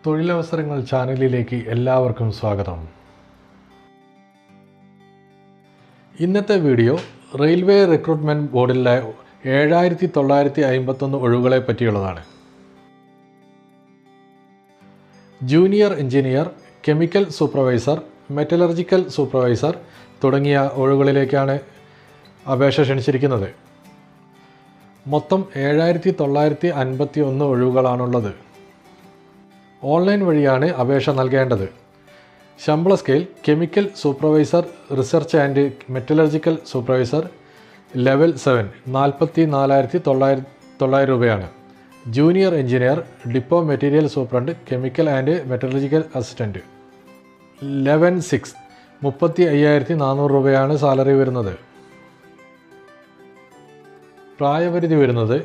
തൊഴിലവസരങ്ങൾ ചാനലിലേക്ക് എല്ലാവർക്കും സ്വാഗതം. ഇന്നത്തെ വീഡിയോ റെയിൽവേ റിക്രൂട്ട്മെൻറ്റ് ബോർഡിലെ 7951 ഒഴിവുകളെ പറ്റിയുള്ളതാണ്. Junior engineer, chemical supervisor, metallurgical supervisor തുടങ്ങിയ ഒഴിവുകളിലേക്കാണ് അപേക്ഷ ക്ഷണിച്ചിരിക്കുന്നത്. മൊത്തം 7951 ഒഴിവുകളാണുള്ളത്. ഓൺലൈൻ വഴിയാണ് അപേക്ഷ നൽകേണ്ടത്. ശമ്പള scale chemical supervisor, research and metallurgical supervisor level 7 44,900 രൂപയാണ്. Junior engineer, depot material superintendent, chemical and metallurgical assistant level 6 35,400 രൂപയാണ് സാലറി വരുന്നത്. പ്രായപരിധി വരുന്നത്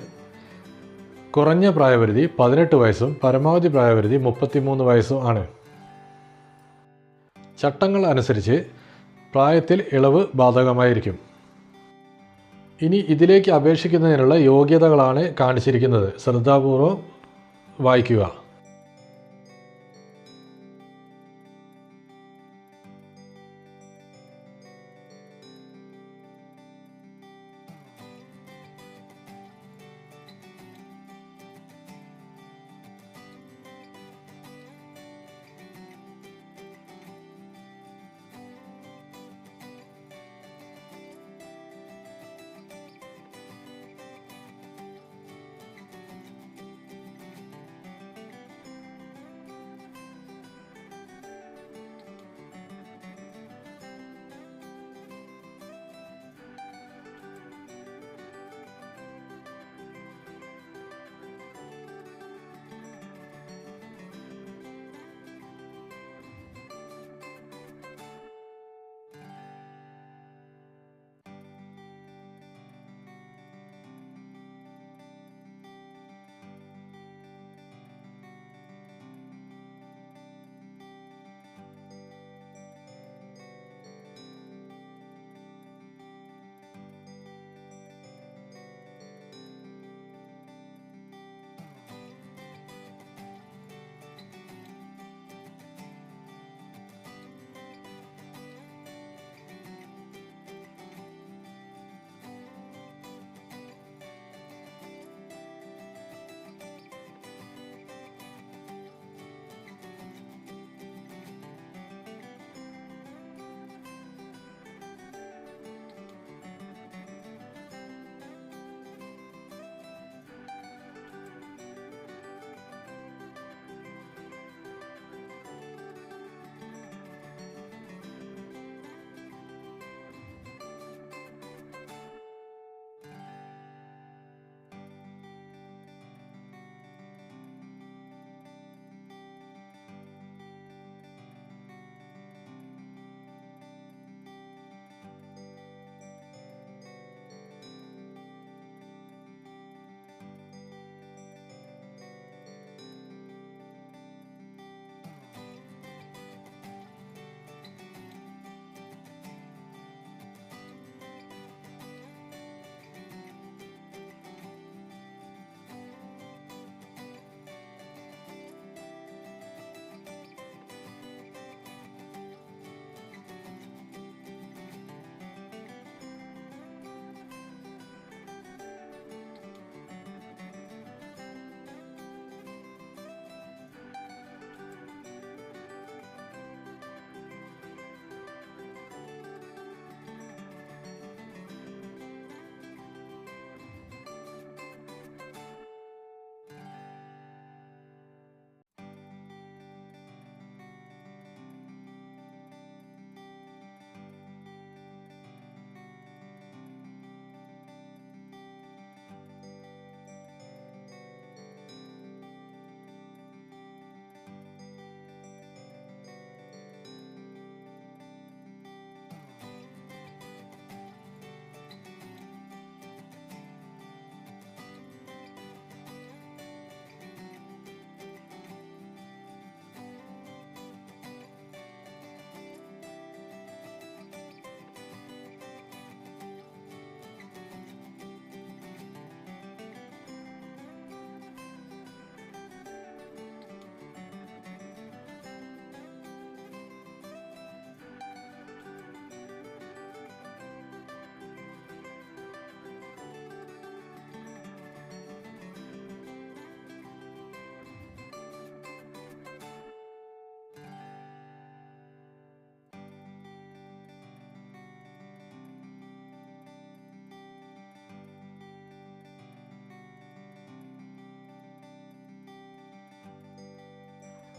കുറഞ്ഞ പ്രായപരിധി 18 വയസ്സും പരമാവധി പ്രായപരിധി 33 വയസ്സും ആണ്. ചട്ടങ്ങൾ അനുസരിച്ച് പ്രായത്തിൽ ഇളവ് ബാധകമായിരിക്കും. ഇനി ഇതിലേക്ക് അപേക്ഷിക്കുന്നതിനുള്ള യോഗ്യതകളാണ് കാണിച്ചിരിക്കുന്നത്. ശ്രദ്ധാപൂർവം വായിക്കുക.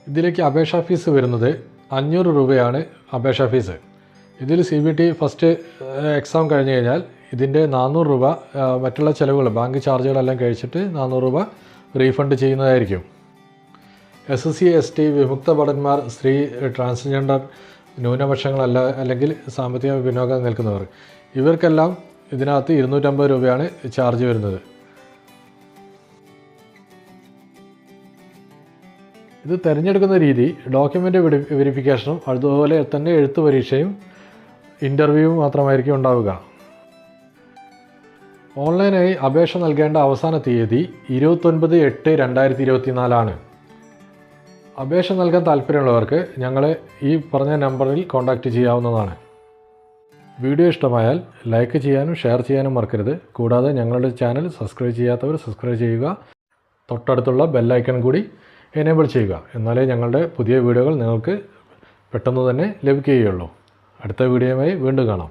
ഇതിലേക്ക് അപേക്ഷാ ഫീസ് വരുന്നത് 500 രൂപയാണ് അപേക്ഷാ ഫീസ്. ഇതിൽ CBT ഫസ്റ്റ് എക്സാം കഴിഞ്ഞ് കഴിഞ്ഞാൽ ഇതിൻ്റെ 400 രൂപ മറ്റുള്ള ചിലവുകൾ ബാങ്ക് ചാർജുകളെല്ലാം കഴിച്ചിട്ട് 400 രൂപ റീഫണ്ട് ചെയ്യുന്നതായിരിക്കും. SC ST വിമുക്ത ഭടന്മാർ, സ്ത്രീ, ട്രാൻസ്ജെൻഡർ, ന്യൂനപക്ഷങ്ങളല്ല അല്ലെങ്കിൽ സാമ്പത്തിക പിന്നോക്കം നിൽക്കുന്നവർ ഇവർക്കെല്ലാം ഇതിനകത്ത് 250 രൂപയാണ് ചാർജ് വരുന്നത്. ഇത് തിരഞ്ഞെടുക്കുന്ന രീതി ഡോക്യുമെൻ്റ് വെരിഫിക്കേഷനും അതുപോലെ തന്നെ എഴുത്ത് പരീക്ഷയും ഇൻ്റർവ്യൂവും മാത്രമായിരിക്കും ഉണ്ടാവുക. ഓൺലൈനായി അപേക്ഷ നൽകേണ്ട അവസാന തീയതി 29/8/2024 ആണ്. അപേക്ഷ നൽകാൻ താല്പര്യമുള്ളവർക്ക് ഞങ്ങളെ ഈ പറഞ്ഞ നമ്പറിൽ കോൺടാക്റ്റ് ചെയ്യാവുന്നതാണ്. വീഡിയോ ഇഷ്ടമായാൽ ലൈക്ക് ചെയ്യാനും ഷെയർ ചെയ്യാനും മറക്കരുത്. കൂടാതെ ഞങ്ങളുടെ ചാനൽ സബ്സ്ക്രൈബ് ചെയ്യാത്തവർ സബ്സ്ക്രൈബ് ചെയ്യുക. തൊട്ടടുത്തുള്ള ബെല്ലൈക്കൺ കൂടി എനേബിൾ ചെയ്യുക. എന്നാലേ ഞങ്ങളുടെ പുതിയ വീഡിയോകൾ നിങ്ങൾക്ക് പെട്ടെന്ന് തന്നെ ലഭിക്കുകയുള്ളൂ. അടുത്ത വീഡിയോയുമായി വീണ്ടും കാണാം.